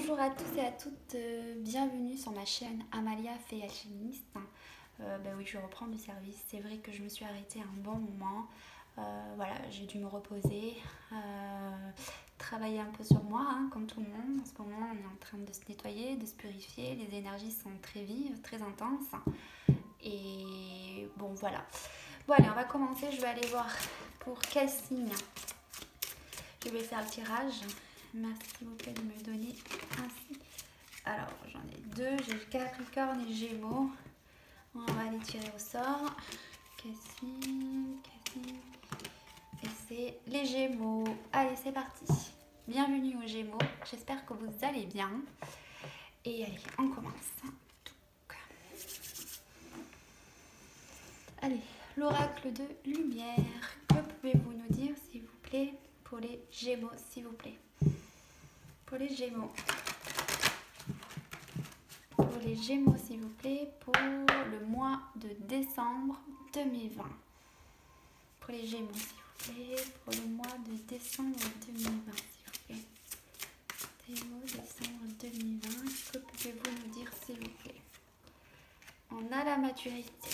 Bonjour à tous et à toutes, bienvenue sur ma chaîne Amalia Fée Alchimiste. Oui, je reprends le service. C'est vrai que je me suis arrêtée un bon moment. Voilà, j'ai dû me reposer, travailler un peu sur moi, hein, comme tout le monde. En ce moment, on est en train de se nettoyer, de se purifier. Les énergies sont très vives, très intenses. Et bon, voilà. Bon, allez, on va commencer. Je vais aller voir pour quel signe je vais faire le tirage. Merci s'il vous plaît de me donner ainsi. Alors, j'en ai deux. J'ai le Capricorne et Gémeaux. On va les tirer au sort. Cassim. Et c'est les Gémeaux. Allez, c'est parti. Bienvenue aux Gémeaux. J'espère que vous allez bien. Et allez, on commence. Allez, l'oracle de lumière. Que pouvez-vous nous dire, s'il vous plaît, pour les Gémeaux, s'il vous plaît? Pour les Gémeaux. Pour les Gémeaux, s'il vous plaît, pour le mois de décembre 2020. Pour les Gémeaux, s'il vous plaît, pour le mois de décembre 2020, s'il vous plaît. Gémeaux, décembre 2020, que pouvez-vous nous dire, s'il vous plaît? On a la maturité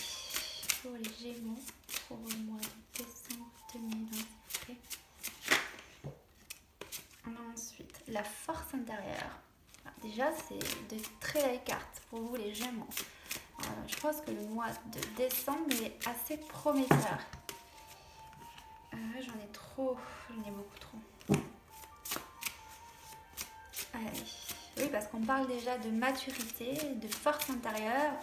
pour les Gémeaux, pour le mois de décembre 2020, s'il vous plaît. On a ensuite la force intérieure. Déjà, c'est de très belles cartes pour vous, les Gémeaux. Je pense que le mois de décembre est assez prometteur. J'en ai beaucoup trop. Allez. Oui, parce qu'on parle déjà de maturité, de force intérieure.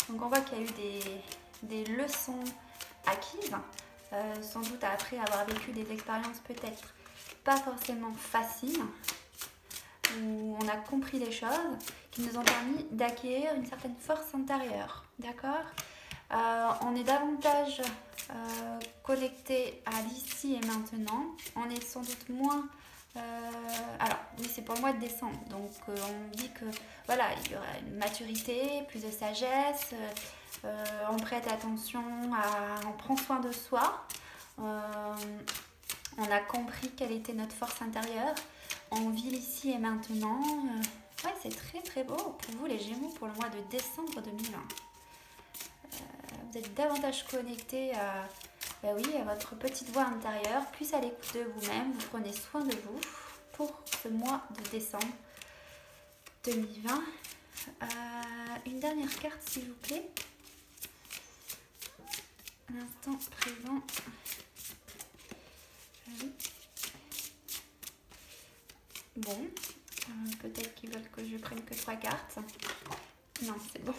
Donc on voit qu'il y a eu des leçons acquises, sans doute après avoir vécu des expériences peut-être pas forcément faciles, où on a compris les choses qui nous ont permis d'acquérir une certaine force intérieure, d'accord? On est davantage connecté à l'ici et maintenant. On est sans doute moins... alors, oui, c'est pour le mois de décembre. Donc, on dit que, voilà, il y aura une maturité, plus de sagesse. On prête attention, on prend soin de soi. On a compris quelle était notre force intérieure. On vit l'ici et maintenant. Ouais, c'est très très beau pour vous, les Gémeaux, pour le mois de décembre 2020. Vous êtes davantage connecté à, à votre petite voix intérieure, plus à l'écoute de vous-même. Vous prenez soin de vous pour ce mois de décembre 2020. Une dernière carte, s'il vous plaît. L'instant présent. Bon, peut-être qu'ils veulent que je prenne que 3 cartes. Non, c'est bon.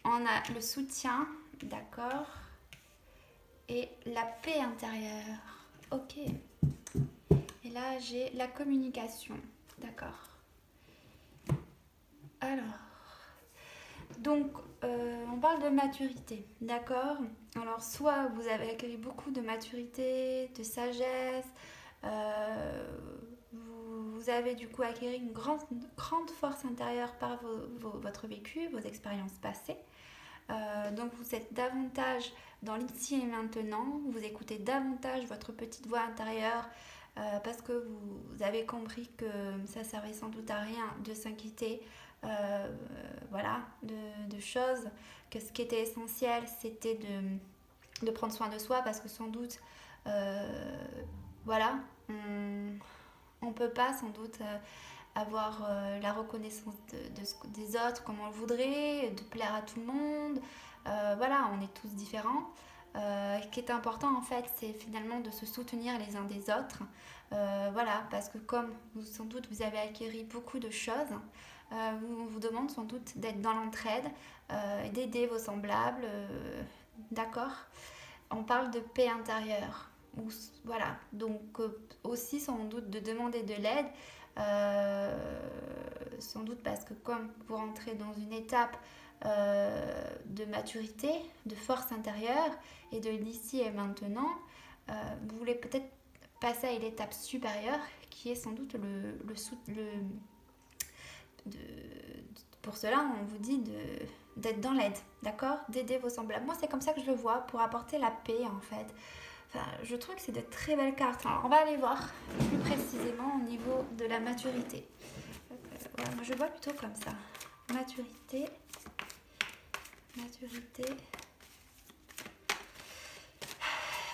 On a le soutien, d'accord, et la paix intérieure. Ok. Et là, j'ai la communication, d'accord. Alors, donc, on parle de maturité, d'accord. Alors, soit vous avez acquis beaucoup de maturité, de sagesse, vous avez du coup acquis une grande force intérieure par votre vécu, vos expériences passées. Donc vous êtes davantage dans l'ici et maintenant, vous écoutez davantage votre petite voix intérieure parce que vous avez compris que ça servait sans doute à rien de s'inquiéter voilà, de choses, que ce qui était essentiel c'était de prendre soin de soi parce que sans doute voilà, on peut pas sans doute avoir la reconnaissance des autres comme on le voudrait, de plaire à tout le monde. Voilà, on est tous différents. Ce qui est important en fait, c'est finalement de se soutenir les uns des autres. Voilà, parce que comme sans doute vous avez acquis beaucoup de choses, on vous demande sans doute d'être dans l'entraide, d'aider vos semblables. D'accord? On parle de paix intérieure. Voilà, donc aussi sans doute de demander de l'aide. Sans doute parce que comme vous rentrez dans une étape de maturité, de force intérieure et de l'ici et maintenant, vous voulez peut-être passer à l'étape supérieure qui est sans doute pour cela on vous dit d'être dans l'aide, d'accord, d'aider vos semblables. Moi c'est comme ça que je le vois, pour apporter la paix en fait. Enfin, je trouve que c'est de très belles cartes. Alors, on va aller voir plus précisément au niveau de la maturité. Ouais, moi, je vois plutôt comme ça. Maturité. Maturité.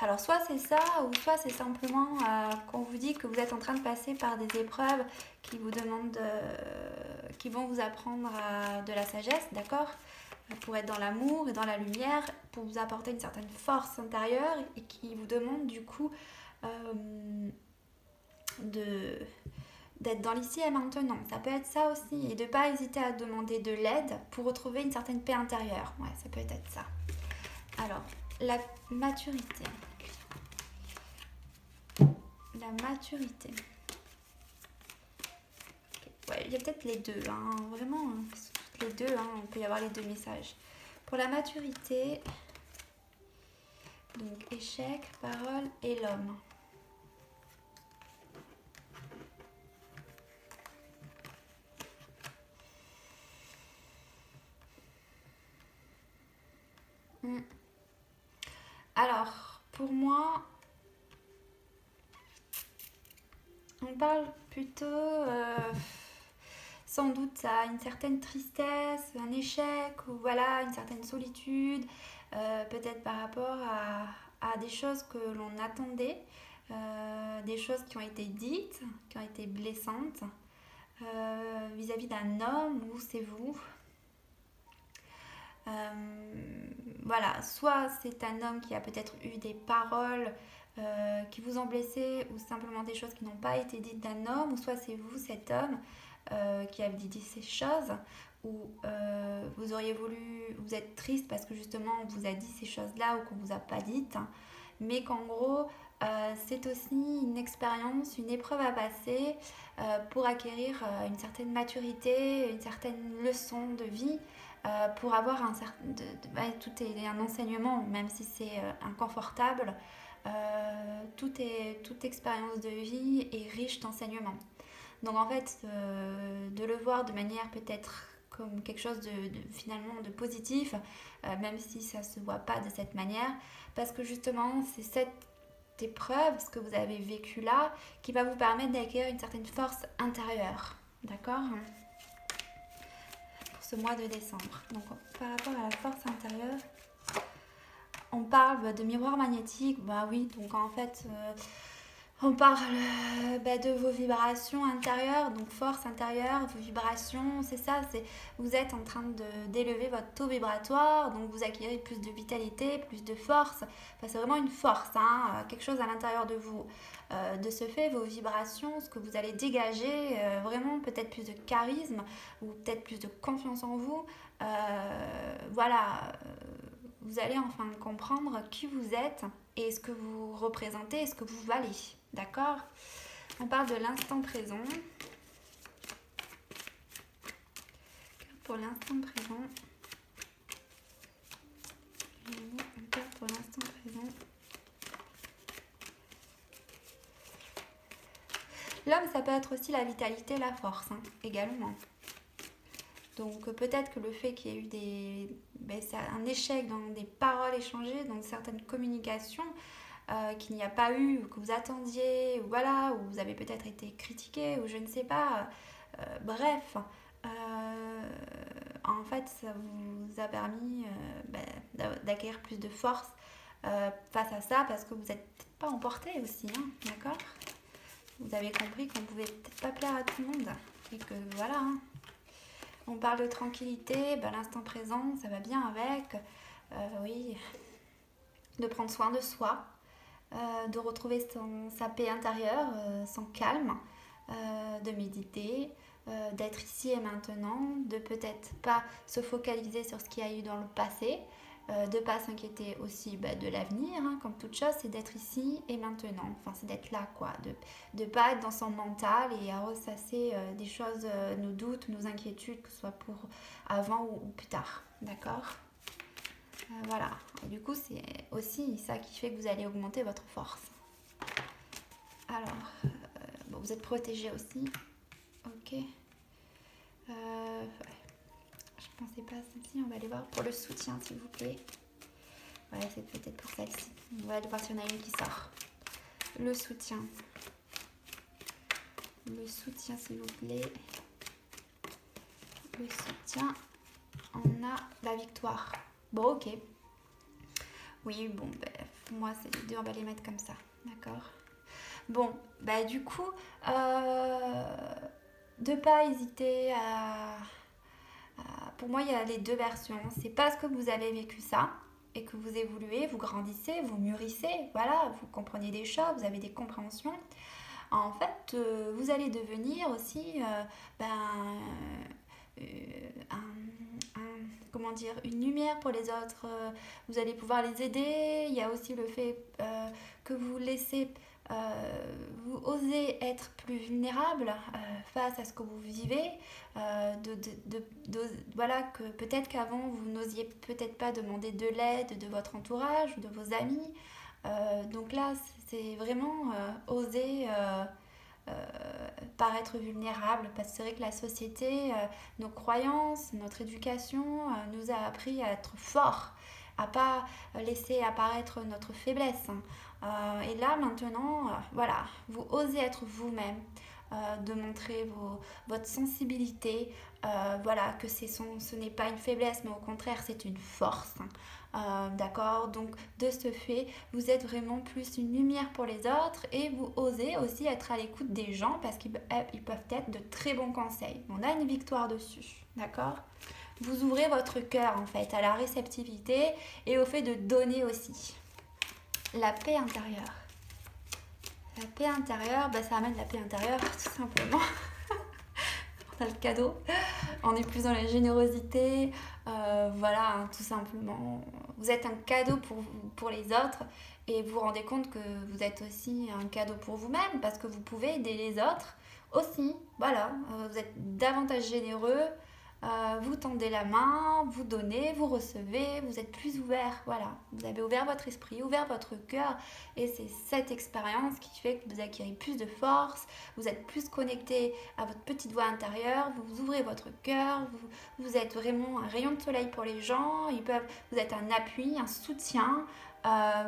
Alors, soit c'est ça, ou soit c'est simplement qu'on vous dit que vous êtes en train de passer par des épreuves qui vous demandent, qui vont vous apprendre de la sagesse, d'accord ? Pour être dans l'amour et dans la lumière, pour vous apporter une certaine force intérieure et qui vous demande du coup d'être dans l'ici et maintenant. Ça peut être ça aussi et de ne pas hésiter à demander de l'aide pour retrouver une certaine paix intérieure. Ouais, ça peut être ça. Alors, la maturité. La maturité. Okay. Ouais, il y a peut-être les deux, hein. Vraiment, les deux, hein. On peut y avoir les deux messages. Pour la maturité, donc échec, parole et l'homme. Alors, pour moi, on parle plutôt sans doute à une certaine tristesse, un échec ou voilà, une certaine solitude, peut-être par rapport à des choses que l'on attendait, des choses qui ont été dites, qui ont été blessantes vis-à-vis d'un homme ou c'est vous. Voilà, soit c'est un homme qui a peut-être eu des paroles qui vous ont blessé ou simplement des choses qui n'ont pas été dites d'un homme, ou soit c'est vous, cet homme, qui a dit ces choses, ou vous auriez voulu, vous êtes triste parce que justement on vous a dit ces choses-là ou qu'on vous a pas dites, hein, mais qu'en gros c'est aussi une expérience, une épreuve à passer pour acquérir une certaine maturité, une certaine leçon de vie. Pour avoir un certain, tout est un enseignement, même si c'est inconfortable. Toute expérience de vie est riche d'enseignements. Donc en fait, de le voir de manière peut-être comme quelque chose finalement de positif, même si ça ne se voit pas de cette manière, parce que justement c'est cette épreuve, ce que vous avez vécu là, qui va vous permettre d'acquérir une certaine force intérieure. D'accord ? Ce mois de décembre. Donc par rapport à la force intérieure, on parle de miroir magnétique. Bah oui, donc en fait on parle de vos vibrations intérieures, donc force intérieure, vos vibrations, c'est ça, vous êtes en train d'élever votre taux vibratoire, donc vous acquérez plus de vitalité, plus de force. Enfin, c'est vraiment une force, hein, quelque chose à l'intérieur de vous. De ce fait, vos vibrations, ce que vous allez dégager, vraiment peut-être plus de charisme ou peut-être plus de confiance en vous. Voilà, vous allez enfin comprendre qui vous êtes et ce que vous représentez et ce que vous valez. D'accord ? On parle de l'instant présent. Pour l'instant présent. On parle pour l'instant présent. L'homme, ça peut être aussi la vitalité, la force, hein, également. Donc peut-être que le fait qu'il y ait eu un échec dans des paroles échangées, dans certaines communications, qu'il n'y a pas eu, ou que vous attendiez, ou voilà, ou vous avez peut-être été critiqué, ou je ne sais pas. Bref, en fait, ça vous a permis d'acquérir plus de force face à ça, parce que vous n'êtes peut-être pas emporté aussi, hein, d'accord ? Vous avez compris qu'on ne pouvait peut-être pas plaire à tout le monde, et que voilà, hein. On parle de tranquillité, l'instant présent, ça va bien avec, oui, de prendre soin de soi, de retrouver sa paix intérieure, son calme, de méditer, d'être ici et maintenant, de peut-être pas se focaliser sur ce qu'il y a eu dans le passé, de pas s'inquiéter aussi de l'avenir, hein, comme toute chose, c'est d'être ici et maintenant, enfin c'est d'être là quoi, de pas être dans son mental et à ressasser des choses, nos doutes, nos inquiétudes, que ce soit pour avant ou plus tard, d'accord ? Voilà, et du coup c'est aussi ça qui fait que vous allez augmenter votre force. Alors, vous êtes protégé aussi, ok. Je pensais pas à ceci, on va aller voir pour le soutien s'il vous plaît. Ouais, c'est peut-être pour celle-ci. On va voir s'il y en a une qui sort. Le soutien. Le soutien, s'il vous plaît. Le soutien. On a la victoire. Bon, ok. Oui, bon, ben, pour moi, c'est les deux, on va les mettre comme ça. D'accord. Bon, bah du coup, de pas hésiter pour moi, il y a les deux versions. C'est parce que vous avez vécu ça et que vous évoluez, vous grandissez, vous mûrissez, voilà, vous comprenez des choses, vous avez des compréhensions. En fait, vous allez devenir aussi euh, comment dire, une lumière pour les autres. Vous allez pouvoir les aider. Il y a aussi le fait que vous laissez, vous osez être plus vulnérable face à ce que vous vivez. Voilà, que peut-être qu'avant vous n'osiez peut-être pas demander de l'aide de votre entourage ou de vos amis. Donc là, c'est vraiment oser paraître vulnérable, parce que c'est vrai que la société, nos croyances, notre éducation nous a appris à être forts, à pas laisser apparaître notre faiblesse. Et là maintenant, voilà, vous osez être vous-même, de montrer votre sensibilité, voilà, que ce n'est pas une faiblesse, mais au contraire c'est une force. D'accord, donc de ce fait, vous êtes vraiment plus une lumière pour les autres et vous osez aussi être à l'écoute des gens parce qu'ils peuvent être de très bons conseils. On a une victoire dessus, d'accord. Vous ouvrez votre cœur en fait à la réceptivité et au fait de donner aussi. La paix intérieure. La paix intérieure, ça amène la paix intérieure tout simplement. On a le cadeau, on est plus dans la générosité, voilà, hein, tout simplement. Vous êtes un cadeau pour les autres et vous vous rendez compte que vous êtes aussi un cadeau pour vous-même parce que vous pouvez aider les autres aussi. Voilà, vous êtes davantage généreux, vous tendez la main, vous donnez, vous recevez, vous êtes plus ouvert. Voilà, vous avez ouvert votre esprit, ouvert votre cœur et c'est cette expérience qui fait que vous acquérez plus de force, vous êtes plus connecté à votre petite voix intérieure, vous ouvrez votre cœur, vous êtes vraiment un rayon de soleil pour les gens, vous êtes un appui, un soutien,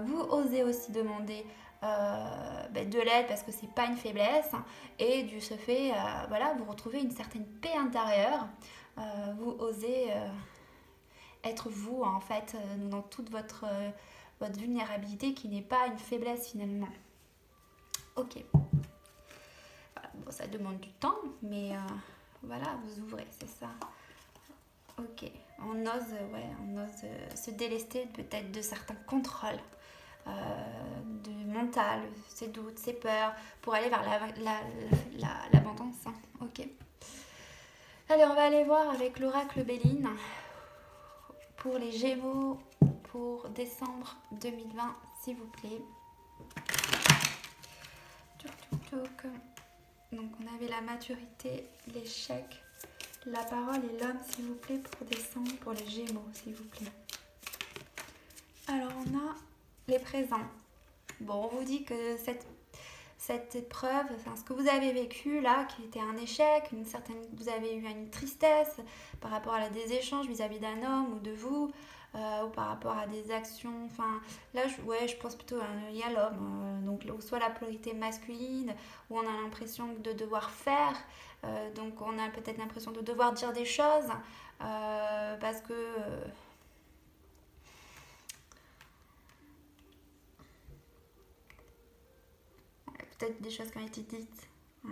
vous osez aussi demander de l'aide parce que c'est pas une faiblesse et du ce fait, voilà, vous retrouvez une certaine paix intérieure. Vous osez être vous en fait dans toute votre vulnérabilité qui n'est pas une faiblesse finalement. Ok. Voilà. Bon, ça demande du temps, mais voilà, vous ouvrez, c'est ça. Ok. On ose se délester peut-être de certains contrôles, du mental, ses doutes, ses peurs, pour aller vers l'abondance. Hein. Ok. Allez, on va aller voir avec l'oracle Béline pour les Gémeaux pour décembre 2020, s'il vous plaît. Donc, on avait la maturité, l'échec, la parole et l'homme, s'il vous plaît, pour décembre pour les Gémeaux, s'il vous plaît. Alors, on a les présents. Bon, on vous dit que cette épreuve, enfin, ce que vous avez vécu là, qui était un échec, vous avez eu une tristesse par rapport à des échanges vis-à-vis d'un homme ou de vous, ou par rapport à des actions, enfin là je pense plutôt il y a l'homme, donc soit la polarité masculine, où on a l'impression de devoir faire, donc on a peut-être l'impression de devoir dire des choses, parce que... peut-être des choses qui ont été dites. Ouais.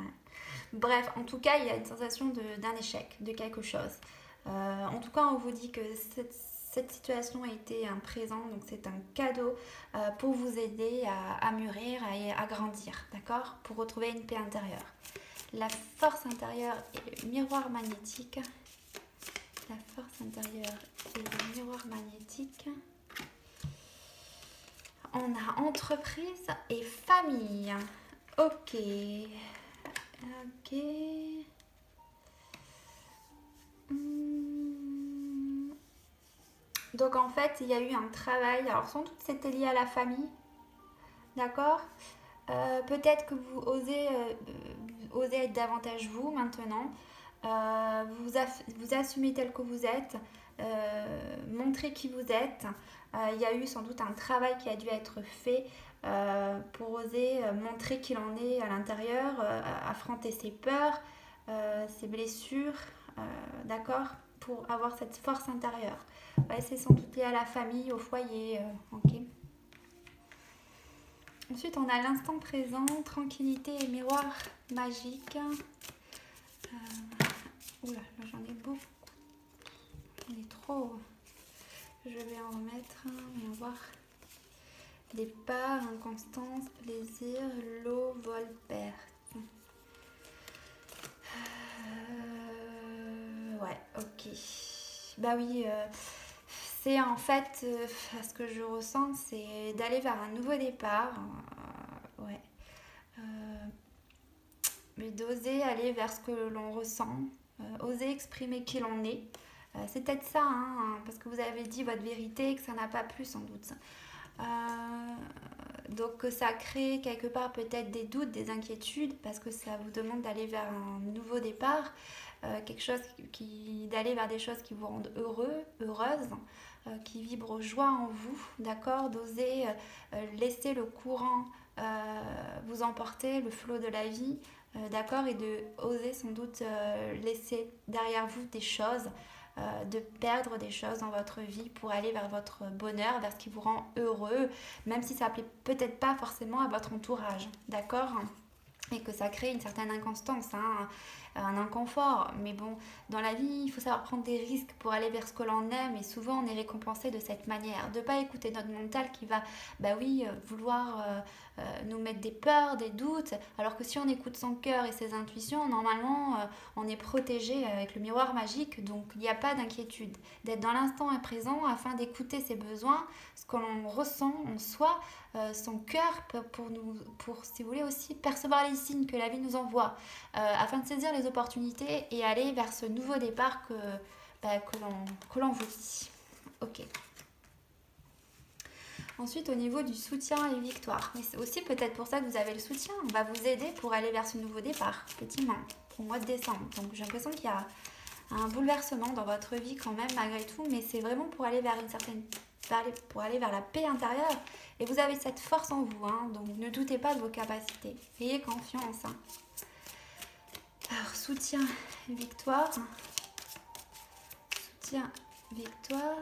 Bref, en tout cas, il y a une sensation d'un échec, de quelque chose. En tout cas, on vous dit que cette situation a été un présent, donc c'est un cadeau pour vous aider à mûrir et à grandir, d'accord? Pour retrouver une paix intérieure. La force intérieure et le miroir magnétique. La force intérieure et le miroir magnétique. On a entreprise et famille. Ok. Donc en fait, il y a eu un travail. Alors sans doute c'était lié à la famille. D'accord. Peut-être que vous osez être davantage vous maintenant. Vous assumez tel que vous êtes. montrer qui vous êtes. Il y a eu sans doute un travail qui a dû être fait pour oser montrer qui l'on est à l'intérieur, affronter ses peurs, ses blessures, d'accord, pour avoir cette force intérieure. Ouais, c'est sans doute lié à la famille, au foyer, ok. Ensuite, on a l'instant présent, tranquillité et miroir magique. Oula, là j'en ai beaucoup. J'en ai trop. Je vais en remettre un. On va voir. Départ, inconstance, plaisir, lot, vol, perte. Ouais, ok. Bah oui, c'est en fait, ce que je ressens, c'est d'aller vers un nouveau départ. Ouais. Mais d'oser aller vers ce que l'on ressent, oser exprimer qui l'on est. C'est peut-être ça, hein, parce que vous avez dit votre vérité et que ça n'a pas plu sans doute. Donc ça crée quelque part peut-être des doutes, des inquiétudes, parce que ça vous demande d'aller vers un nouveau départ, quelque chose d'aller vers des choses qui vous rendent heureux, heureuse, qui vibrent joie en vous, d'accord, d'oser laisser le courant vous emporter, le flot de la vie, d'accord, et de oser sans doute laisser derrière vous des choses, de perdre des choses dans votre vie pour aller vers votre bonheur, vers ce qui vous rend heureux, même si ça ne plaît peut-être pas forcément à votre entourage, d'accord, et que ça crée une certaine inconstance, hein, un inconfort. Mais bon, dans la vie, il faut savoir prendre des risques pour aller vers ce que l'on aime, et souvent on est récompensé de cette manière. De ne pas écouter notre mental qui va, bah oui, vouloir nous mettre des peurs, des doutes, alors que si on écoute son cœur et ses intuitions, normalement, on est protégé avec le miroir magique, donc il n'y a pas d'inquiétude. D'être dans l'instant présent afin d'écouter ses besoins, ce que l'on ressent en soi, son cœur pour, si vous voulez, aussi percevoir les signes que la vie nous envoie, afin de saisir les opportunités et aller vers ce nouveau départ que l'on vous dit. Ok. Ensuite, au niveau du soutien et victoire. Mais c'est aussi peut-être pour ça que vous avez le soutien. On va vous aider pour aller vers ce nouveau départ, effectivement, au mois de décembre. Donc j'ai l'impression qu'il y a un bouleversement dans votre vie quand même, malgré tout, mais c'est vraiment pour aller vers pour aller vers la paix intérieure. Et vous avez cette force en vous, hein, donc ne doutez pas de vos capacités. Ayez confiance. Hein. Alors, soutien, victoire. Soutien, victoire.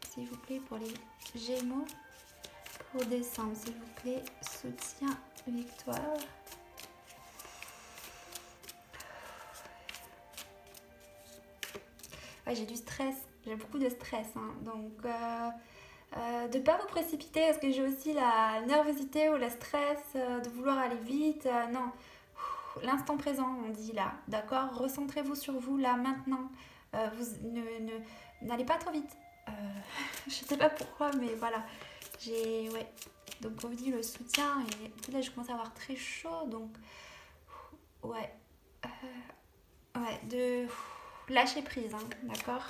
S'il vous plaît, pour les Gémeaux. Pour décembre, s'il vous plaît. Soutien, victoire. Ouais, j'ai du stress. J'ai beaucoup de stress. Hein, donc, de ne pas vous précipiter, parce que j'ai aussi la nervosité ou le stress de vouloir aller vite. Non. L'instant présent, on dit là, d'accord. Recentrez-vous sur vous là, maintenant. Vous n'allez pas trop vite. Je sais pas pourquoi, mais voilà. Ouais. Donc on vous dit le soutien et là je commence à avoir très chaud, donc ouais, de lâcher prise, hein, d'accord.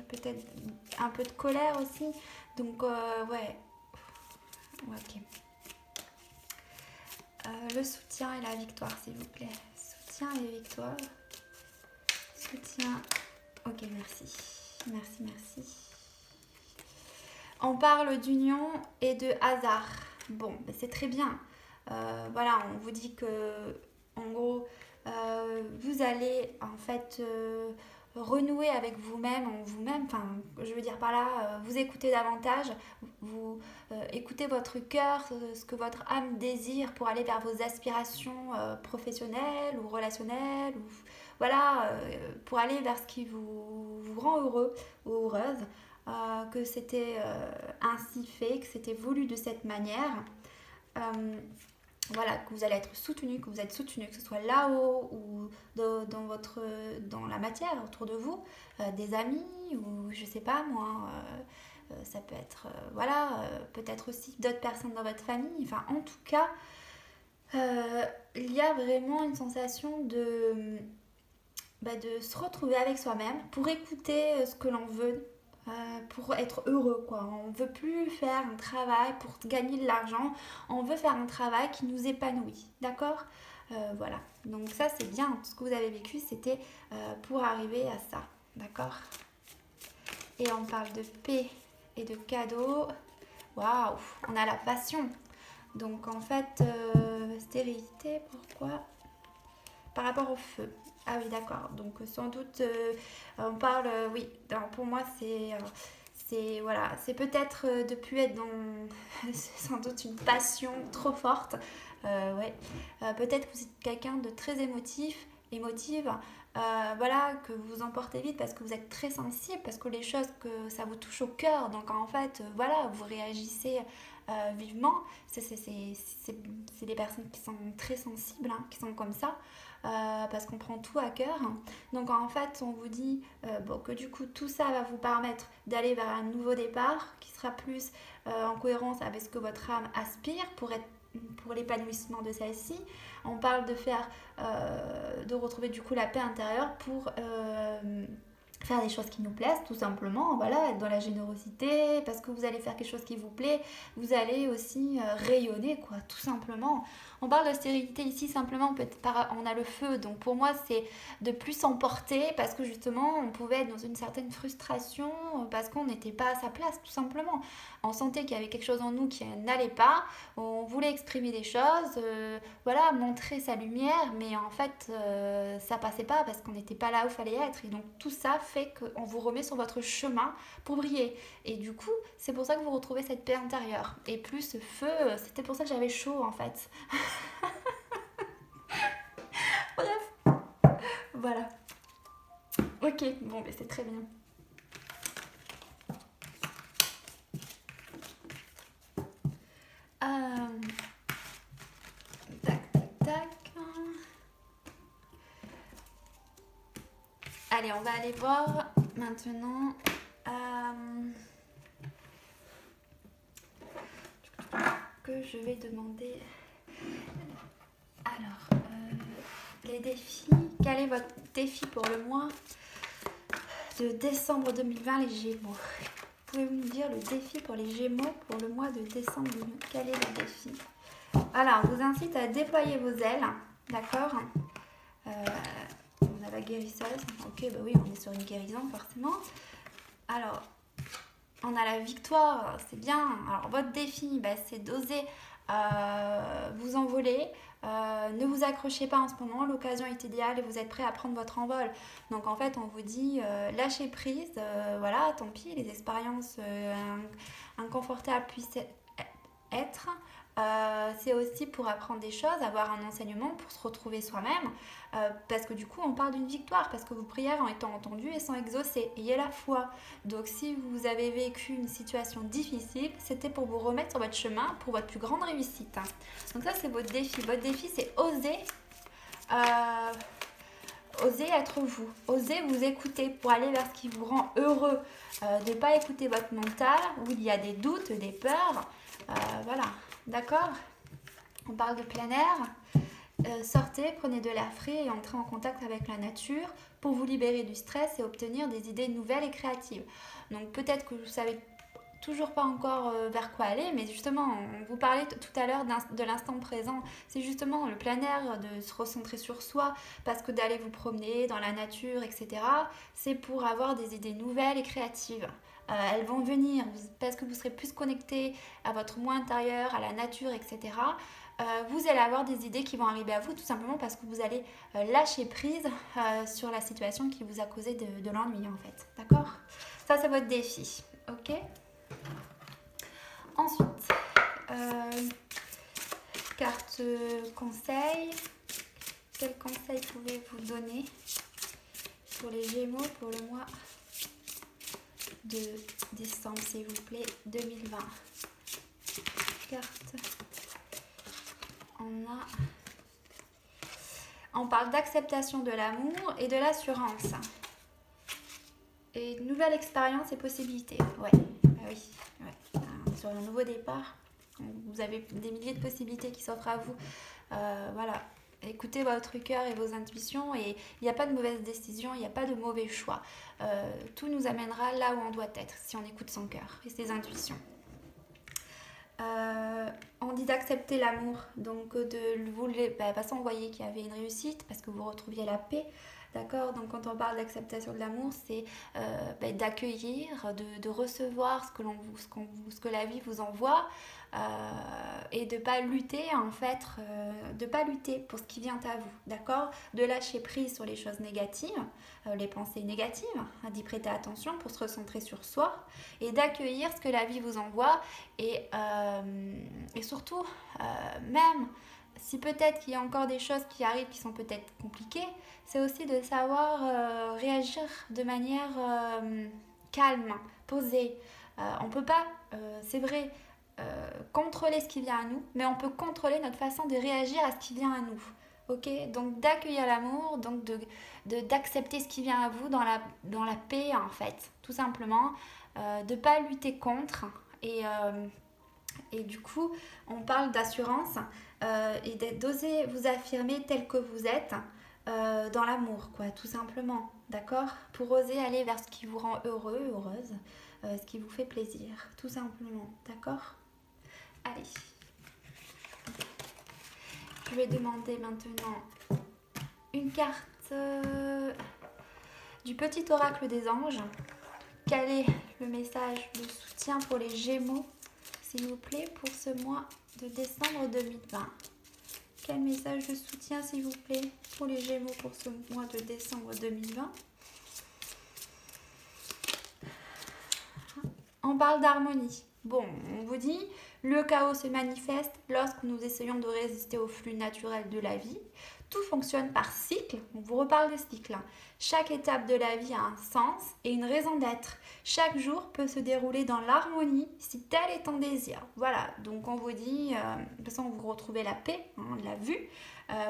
Peut-être un peu de colère aussi, donc ouais, ok. Le soutien et la victoire, s'il vous plaît. Soutien et victoire. Soutien. Ok, merci. Merci. On parle d'union et de hasard. Bon, c'est très bien. Voilà, on vous dit que, en gros, vous allez en fait renouer avec vous-même, en vous-même. Enfin, je veux dire par là, vous écoutez davantage, vous écoutez votre cœur, ce que votre âme désire pour aller vers vos aspirations professionnelles ou relationnelles, ou voilà, pour aller vers ce qui vous rend heureux ou heureuse. Que c'était ainsi fait, que c'était voulu de cette manière. Voilà, que vous allez être soutenu, que vous êtes soutenu, que ce soit là-haut ou dans la matière autour de vous, des amis ou je sais pas moi, ça peut être, peut-être aussi d'autres personnes dans votre famille. Enfin, en tout cas, il y a vraiment une sensation de se retrouver avec soi-même pour écouter ce que l'on veut. Pour être heureux, quoi. On ne veut plus faire un travail pour gagner de l'argent, on veut faire un travail qui nous épanouit, d'accord. Voilà, donc ça c'est bien, tout ce que vous avez vécu c'était pour arriver à ça, d'accord. Et on parle de paix et de cadeaux. Waouh, on a la passion. Donc en fait, stérilité, pourquoi? Par rapport au feu. Ah oui, d'accord. Donc sans doute, on parle, oui, pour moi voilà, c'est peut-être de plus être dans sans doute une passion trop forte. Ouais. Peut-être que vous êtes quelqu'un de très émotive. Voilà, que vous vous emportez vite parce que vous êtes très sensible, parce que les choses, que ça vous touche au cœur. Donc en fait, voilà, vous réagissez vivement. C'est des personnes qui sont très sensibles, hein, qui sont comme ça. Parce qu'on prend tout à cœur. Donc en fait, on vous dit que du coup, tout ça va vous permettre d'aller vers un nouveau départ qui sera plus en cohérence avec ce que votre âme aspire pour l'épanouissement de celle-ci. On parle de retrouver du coup la paix intérieure pour faire des choses qui nous plaisent, tout simplement, voilà, être dans la générosité, parce que vous allez faire quelque chose qui vous plaît, vous allez aussi rayonner, quoi, tout simplement. On parle de stérilité ici, simplement, on a le feu, donc pour moi, c'est de plus s'emporter, parce que justement, on pouvait être dans une certaine frustration, parce qu'on n'était pas à sa place, tout simplement. On sentait qu'il y avait quelque chose en nous qui n'allait pas, on voulait exprimer des choses, voilà, montrer sa lumière, mais en fait, ça passait pas, parce qu'on n'était pas là où il fallait être, et donc tout ça fait qu'on vous remet sur votre chemin pour briller. Et du coup, c'est pour ça que vous retrouvez cette paix intérieure. Et plus ce feu, c'était pour ça que j'avais chaud en fait. Bref, voilà. Ok, bon, mais c'est très bien. Tac, tac, tac. Allez, on va aller voir maintenant. Que je vais demander. Alors, les défis. Quel est votre défi pour le mois de décembre 2020, les Gémeaux? Pouvez-vous me dire le défi pour les Gémeaux pour le mois de décembre 2020? Quel est le défi? Alors, on vous incite à déployer vos ailes, d'accord? On a la guérisseuse. Ok, bah oui, on est sur une guérison, forcément. Alors, on a la victoire, c'est bien. Alors, votre défi, bah, c'est d'oser vous envoler. Ne vous accrochez pas en ce moment, l'occasion est idéale et vous êtes prêt à prendre votre envol. Donc en fait, on vous dit lâchez prise, voilà, tant pis, les expériences inconfortables puissent être. C'est aussi pour apprendre des choses, avoir un enseignement, pour se retrouver soi-même, parce que du coup on parle d'une victoire, parce que vos prières ont été entendues et sont exaucées. Ayez la foi. Donc si vous avez vécu une situation difficile, c'était pour vous remettre sur votre chemin pour votre plus grande réussite. Donc ça c'est votre défi. Votre défi c'est oser être vous, oser vous écouter pour aller vers ce qui vous rend heureux, de ne pas écouter votre mental où il y a des doutes, des peurs, voilà. D'accord? On parle de plein air. Sortez, prenez de l'air frais et entrez en contact avec la nature pour vous libérer du stress et obtenir des idées nouvelles et créatives. Donc peut-être que vous savez toujours pas encore vers quoi aller, mais justement, on vous parlait tout à l'heure de l'instant présent. C'est justement le plein air, de se recentrer sur soi, parce que d'aller vous promener dans la nature, etc., c'est pour avoir des idées nouvelles et créatives. Elles vont venir parce que vous serez plus connecté à votre moi intérieur, à la nature, etc. Vous allez avoir des idées qui vont arriver à vous tout simplement parce que vous allez lâcher prise sur la situation qui vous a causé de l'ennui en fait. D'accord? Ça c'est votre défi. Ok? Ensuite, carte conseil. Quel conseil pouvez-vous donner pour les Gémeaux pour le mois de décembre, s'il vous plaît, 2020? Carte. On parle d'acceptation de l'amour et de l'assurance. Et de nouvelles expériences et possibilités. Ouais, oui. Ouais. Sur un nouveau départ, vous avez des milliers de possibilités qui s'offrent à vous. Voilà. Écoutez votre cœur et vos intuitions et il n'y a pas de mauvaise décision, il n'y a pas de mauvais choix. Tout nous amènera là où on doit être si on écoute son cœur et ses intuitions. on dit d'accepter l'amour, donc de toute façon vous voyez qu'il y avait une réussite parce que vous retrouviez la paix, d'accord. Donc quand on parle d'acceptation de l'amour, c'est d'accueillir, de recevoir ce que la vie vous envoie, et de pas lutter en fait, de pas lutter pour ce qui vient à vous, d'accord. De lâcher prise sur les choses négatives, les pensées négatives, d'y prêter attention pour se recentrer sur soi et d'accueillir ce que la vie vous envoie et surtout même si peut-être qu'il y a encore des choses qui arrivent qui sont peut-être compliquées, c'est aussi de savoir réagir de manière calme, posée. On ne peut pas, c'est vrai, contrôler ce qui vient à nous, mais on peut contrôler notre façon de réagir à ce qui vient à nous. Ok, donc d'accueillir l'amour, donc d'accepter ce qui vient à vous dans la paix en fait, tout simplement, de ne pas lutter contre et du coup on parle d'assurance et d'oser vous affirmer tel que vous êtes dans l'amour quoi, tout simplement, d'accord, pour oser aller vers ce qui vous rend heureux, heureuse, ce qui vous fait plaisir, tout simplement, d'accord. Allez, je vais demander maintenant une carte du petit oracle des anges. Quel est le message de soutien pour les Gémeaux, s'il vous plaît, pour ce mois de décembre 2020? Quel message de soutien, s'il vous plaît, pour les Gémeaux pour ce mois de décembre 2020? On parle d'harmonie. Bon, on vous dit, le chaos se manifeste lorsque nous essayons de résister au flux naturel de la vie. Tout fonctionne par cycle. On vous reparle de cycle. Chaque étape de la vie a un sens et une raison d'être. Chaque jour peut se dérouler dans l'harmonie si tel est ton désir. Voilà, donc on vous dit, de toute façon vous retrouvez la paix, on l'a vu.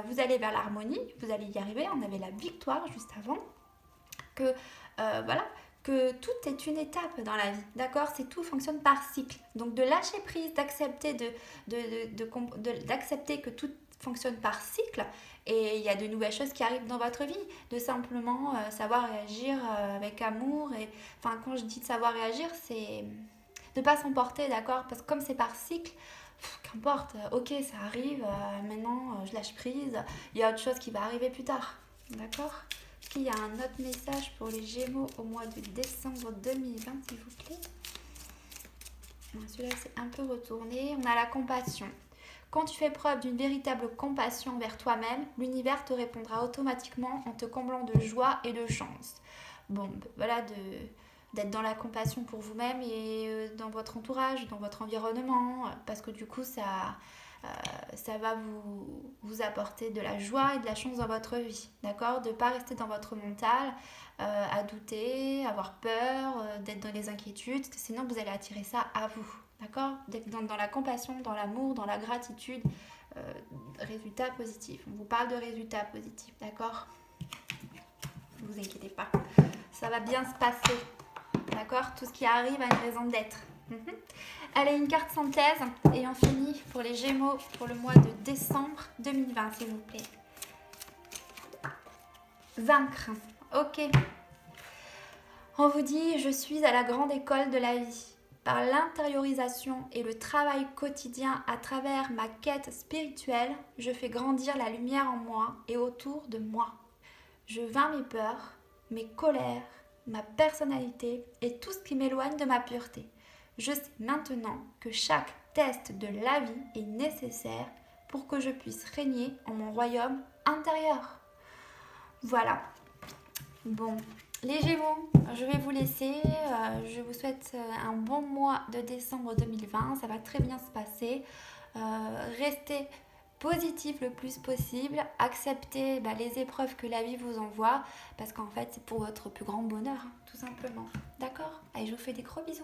Vous allez vers l'harmonie, vous allez y arriver. On avait la victoire juste avant. Voilà. Que tout est une étape dans la vie, d'accord? C'est tout fonctionne par cycle. Donc de lâcher prise, d'accepter d'accepter que tout fonctionne par cycle et il y a de nouvelles choses qui arrivent dans votre vie. De simplement savoir réagir avec amour. Et enfin, quand je dis de savoir réagir, c'est de ne pas s'emporter, d'accord? Parce que comme c'est par cycle, qu'importe, ok, ça arrive, maintenant je lâche prise, il y a autre chose qui va arriver plus tard, d'accord? Est-ce qu'il y a un autre message pour les Gémeaux au mois de décembre 2020, s'il vous plaît? Celui-là, c'est un peu retourné. On a la compassion. Quand tu fais preuve d'une véritable compassion envers toi-même, l'univers te répondra automatiquement en te comblant de joie et de chance. Bon, voilà, d'être dans la compassion pour vous-même et dans votre entourage, dans votre environnement, parce que du coup, ça va vous apporter de la joie et de la chance dans votre vie, d'accord? De ne pas rester dans votre mental, à douter, avoir peur, d'être dans les inquiétudes, sinon vous allez attirer ça à vous, d'accord? D'être dans la compassion, dans l'amour, dans la gratitude, résultats positifs. On vous parle de résultats positifs, d'accord? Ne vous inquiétez pas, ça va bien se passer, d'accord? Tout ce qui arrive a une raison d'être. Allez, une carte synthèse et on finit pour les Gémeaux pour le mois de décembre 2020, s'il vous plaît. Vaincre. Ok. On vous dit, je suis à la grande école de la vie. Par l'intériorisation et le travail quotidien à travers ma quête spirituelle, je fais grandir la lumière en moi et autour de moi. Je vainc mes peurs, mes colères, ma personnalité et tout ce qui m'éloigne de ma pureté. Je sais maintenant que chaque test de la vie est nécessaire pour que je puisse régner en mon royaume intérieur. Voilà. Bon, les Gémeaux, je vais vous laisser. Je vous souhaite un bon mois de décembre 2020. Ça va très bien se passer. Restez positif le plus possible. Acceptez les épreuves que la vie vous envoie parce qu'en fait, c'est pour votre plus grand bonheur, tout simplement. D'accord? Allez, je vous fais des gros bisous.